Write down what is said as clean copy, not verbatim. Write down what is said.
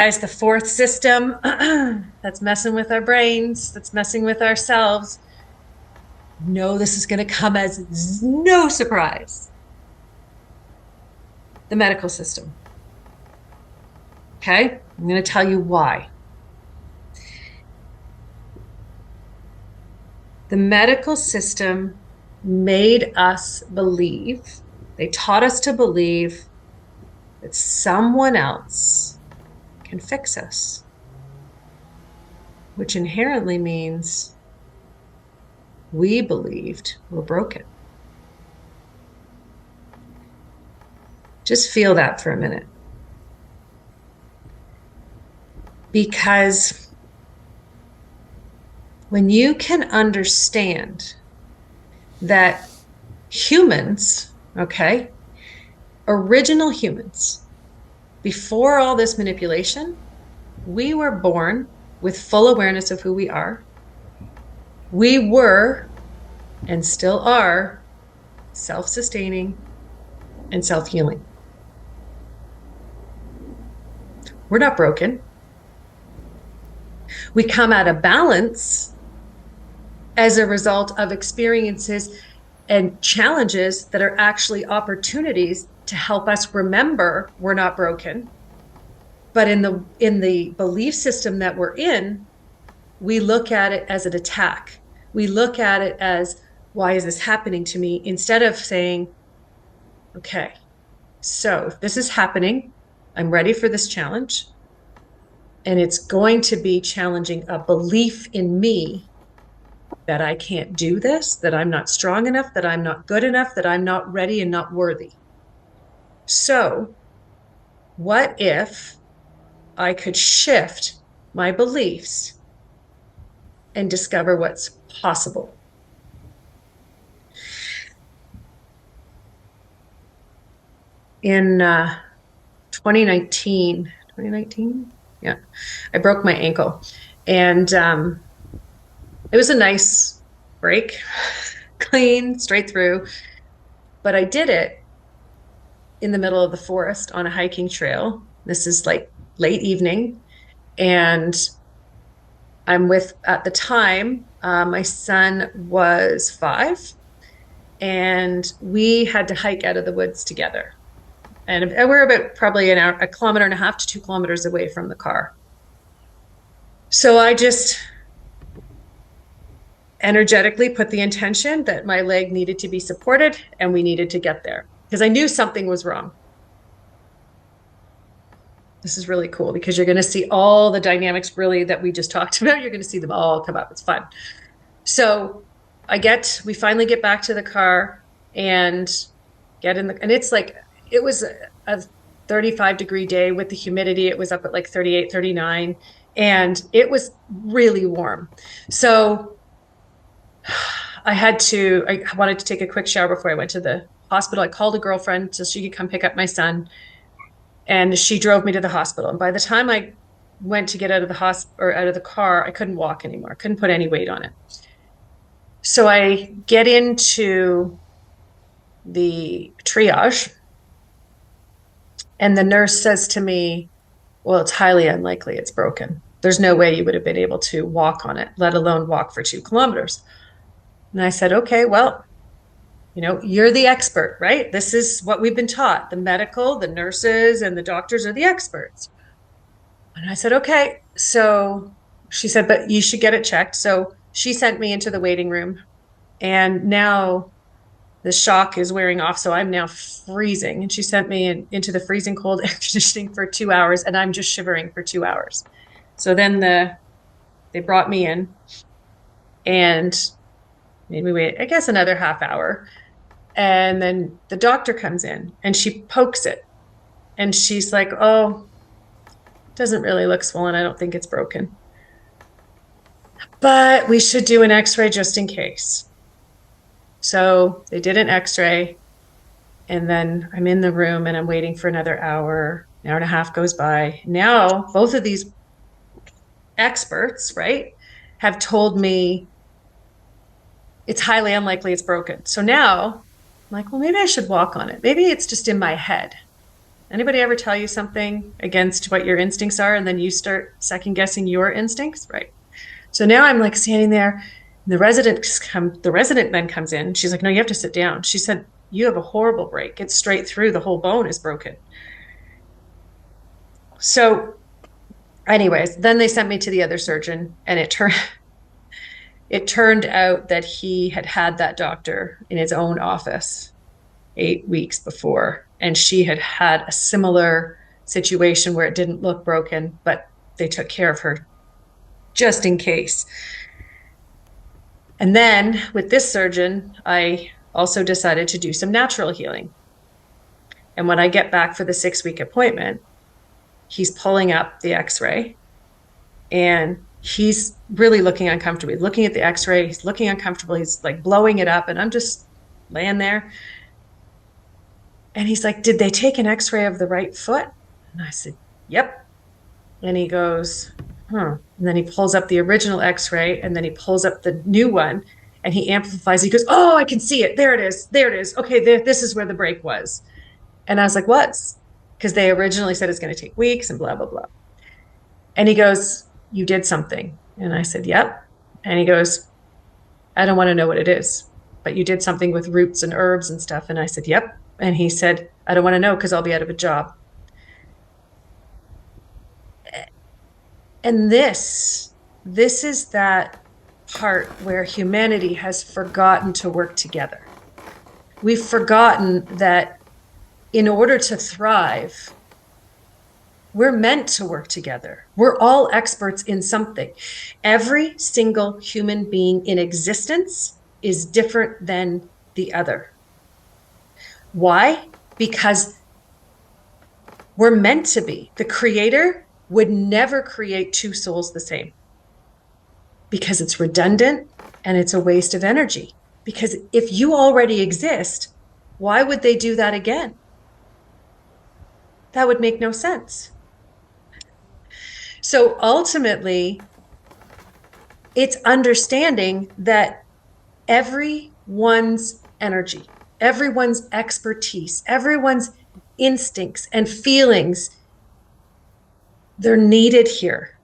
Guys, the fourth system that's messing with our brains, that's messing with ourselves. No, this is going to come as no surprise. The medical system. Okay, I'm going to tell you why. The medical system made us believe, they taught us to believe that someone else can fix us, which inherently means we believed we're broken. Just feel that for a minute. Because when you can understand that humans, okay, original humans, before all this manipulation, we were born with full awareness of who we are. We were, and still are, self-sustaining and self-healing. We're not broken. We come out of balance as a result of experiences and challenges that are actually opportunities to help us remember we're not broken. But in the belief system that we're in, we look at it as an attack. We look at it as, why is this happening to me? Instead of saying, okay, so if this is happening, I'm ready for this challenge. And it's going to be challenging a belief in me that I can't do this, that I'm not strong enough, that I'm not good enough, that I'm not ready and not worthy. So what if I could shift my beliefs and discover what's possible? In 2019, yeah, I broke my ankle, and it was a nice break, clean, straight through, but I did it in the middle of the forest on a hiking trail. This is like late evening, and I'm with, at the time, my son was 5, and we had to hike out of the woods together. And we're about probably a kilometer and a half to 2 kilometers away from the car. So I just energetically put the intention that my leg needed to be supported and we needed to get there because I knew something was wrong. This is really cool because you're going to see all the dynamics really that we just talked about. You're going to see them all come up. It's fun. So we finally get back to the car and get in and it's like, it was a 35-degree day with the humidity. It was up at like 38, 39, and it was really warm. So I wanted to take a quick shower before I went to the hospital. I called a girlfriend so she could come pick up my son, and she drove me to the hospital. And by the time I went to get out of the car, I couldn't walk anymore. I couldn't put any weight on it. So I get into the triage, and the nurse says to me, well, it's highly unlikely it's broken. There's no way you would have been able to walk on it, let alone walk for 2 kilometers. And I said, okay, well, you're the expert, right? This is what we've been taught. The nurses and the doctors are the experts. And I said, okay. So she said, but you should get it checked. So she sent me into the waiting room, and now the shock is wearing off. So I'm now freezing. And she sent me into the freezing cold air conditioning for 2 hours, and I'm just shivering for 2 hours. So then they brought me in and made me wait, I guess, another half hour. And then the doctor comes in and she pokes it. And she's like, oh, it doesn't really look swollen. I don't think it's broken. But we should do an x-ray just in case. So they did an x-ray, and then I'm in the room and I'm waiting for another hour. An hour and a half goes by. Now, both of these experts, right, have told me it's highly unlikely it's broken. So now I'm like, well, maybe I should walk on it. Maybe it's just in my head. Anybody ever tell you something against what your instincts are and then you start second guessing your instincts? Right. So now I'm like standing there. The resident then comes in. She's like, no, you have to sit down. She said, you have a horrible break. It's straight through. The whole bone is broken. So anyways, then they sent me to the other surgeon, and it turned out that he had had that doctor in his own office 8 weeks before, and she had had a similar situation where it didn't look broken, but they took care of her just in case. And then with this surgeon, I also decided to do some natural healing. And when I get back for the 6-week appointment, he's pulling up the x-ray and he's really looking uncomfortable. He's looking at the x-ray, he's looking uncomfortable, he's like blowing it up, and I'm just laying there. And he's like, did they take an x-ray of the right foot? And I said, yep. And he goes, huh. And then he pulls up the original x-ray, and then he pulls up the new one, and he amplifies. He goes, oh, I can see it. There it is. There it is. Okay, this is where the break was. And I was like, what? Because they originally said it's going to take weeks and blah, blah, blah. And he goes, you did something. And I said, yep. And he goes, I don't want to know what it is, but you did something with roots and herbs and stuff. And I said, yep. And he said, I don't want to know because I'll be out of a job. And this is that part where humanity has forgotten to work together. We've forgotten that in order to thrive, we're meant to work together. We're all experts in something. Every single human being in existence is different than the other. Why? Because we're meant to be. The Creator would never create two souls the same because it's redundant and it's a waste of energy. Because if you already exist, why would they do that again? That would make no sense. So ultimately, it's understanding that everyone's energy, everyone's expertise, everyone's instincts and feelings, they're needed here.